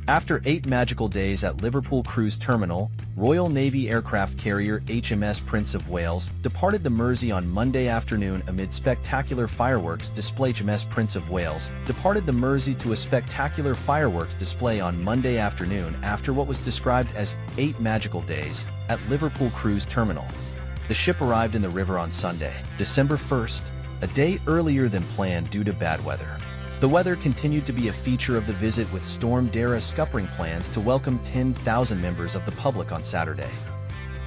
After 8 magical days at Liverpool Cruise Terminal, Royal Navy aircraft carrier HMS Prince of Wales departed the Mersey on Monday afternoon amid spectacular fireworks display. HMS Prince of Wales departed the Mersey to a spectacular fireworks display on Monday afternoon after what was described as 8 magical days at Liverpool Cruise Terminal. The ship arrived in the river on Sunday, December 1st, a day earlier than planned due to bad weather. The weather continued to be a feature of the visit, with Storm Dara scuppering plans to welcome 10,000 members of the public on Saturday.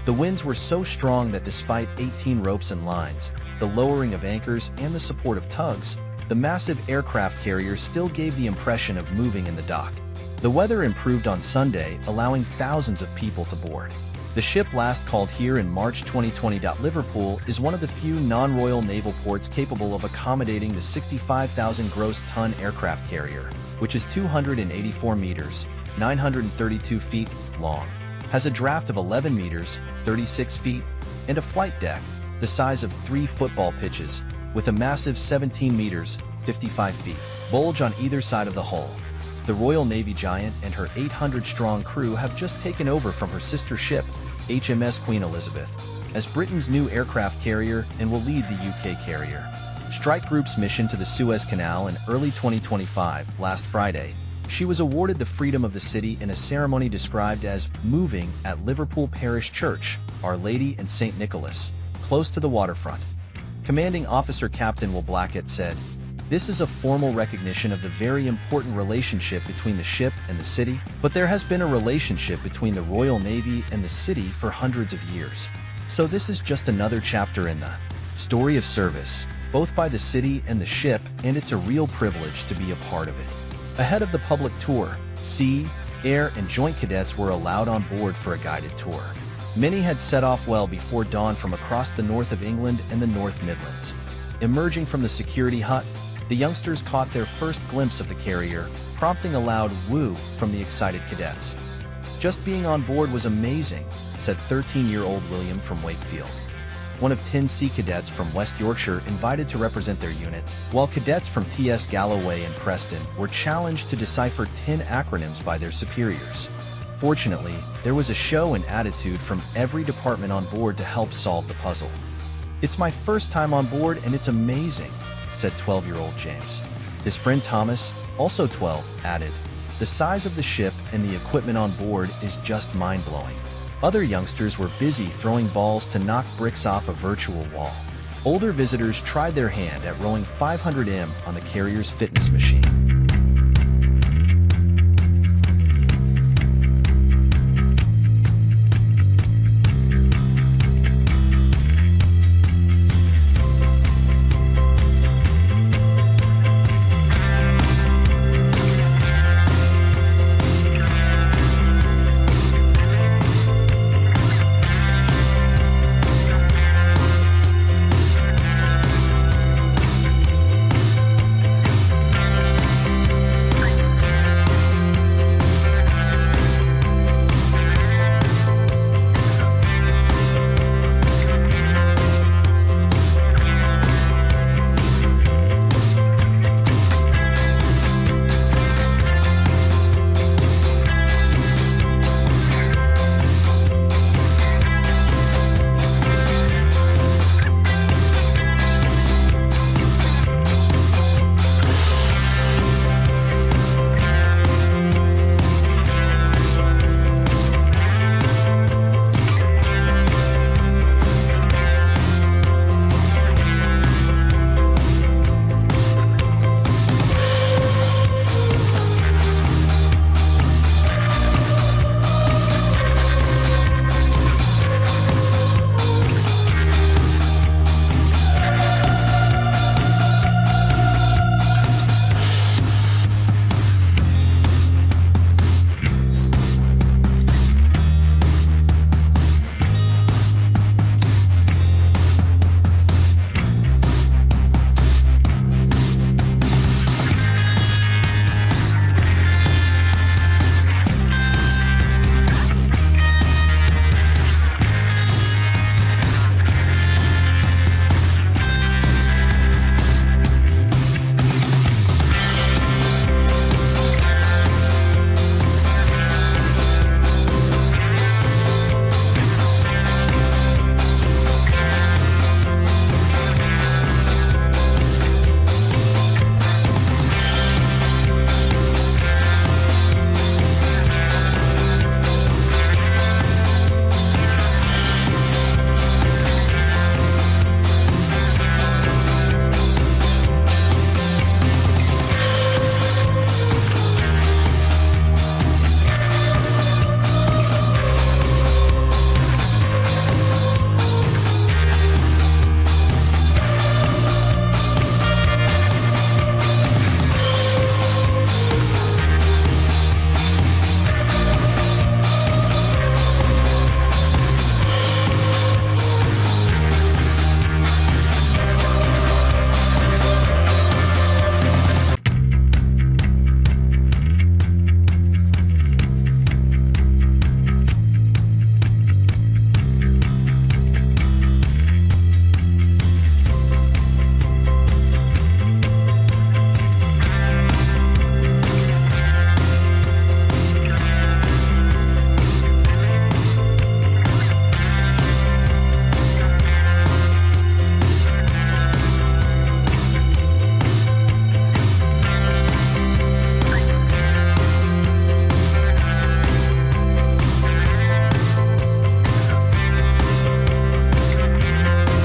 The winds were so strong that despite 18 ropes and lines, the lowering of anchors, and the support of tugs, the massive aircraft carrier still gave the impression of moving in the dock. The weather improved on Sunday, allowing thousands of people to board. The ship last called here in March 2020. Liverpool is one of the few non-Royal Naval ports capable of accommodating the 65,000 gross ton aircraft carrier, which is 284 meters, 932 feet, long, has a draft of 11 meters, 36 feet, and a flight deck, the size of 3 football pitches, with a massive 17 meters, 55 feet, bulge on either side of the hull. The Royal Navy giant and her 800-strong crew have just taken over from her sister ship, HMS Queen Elizabeth, as Britain's new aircraft carrier and will lead the UK carrier strike group's mission to the Suez Canal in early 2025. Last Friday, she was awarded the Freedom of the City in a ceremony described as moving at Liverpool Parish Church, Our Lady and St. Nicholas, close to the waterfront. Commanding Officer Captain Will Blackett said, "This is a formal recognition of the very important relationship between the ship and the city, but there has been a relationship between the Royal Navy and the city for hundreds of years. So this is just another chapter in the story of service, both by the city and the ship, and it's a real privilege to be a part of it." Ahead of the public tour, sea, air, and joint cadets were allowed on board for a guided tour. Many had set off well before dawn from across the north of England and the North Midlands. Emerging from the security hut, the youngsters caught their first glimpse of the carrier, prompting a loud woo from the excited cadets. "Just being on board was amazing," said 13-year-old William from Wakefield, one of 10 sea cadets from West Yorkshire invited to represent their unit, while cadets from TS Galloway and Preston were challenged to decipher 10 acronyms by their superiors. Fortunately, there was a show and attitude from every department on board to help solve the puzzle. "It's my first time on board and it's amazing," said 12-year-old James. His friend Thomas, also 12, added, "The size of the ship and the equipment on board is just mind-blowing." Other youngsters were busy throwing balls to knock bricks off a virtual wall. Older visitors tried their hand at rowing 500 m on the carrier's fitness machine.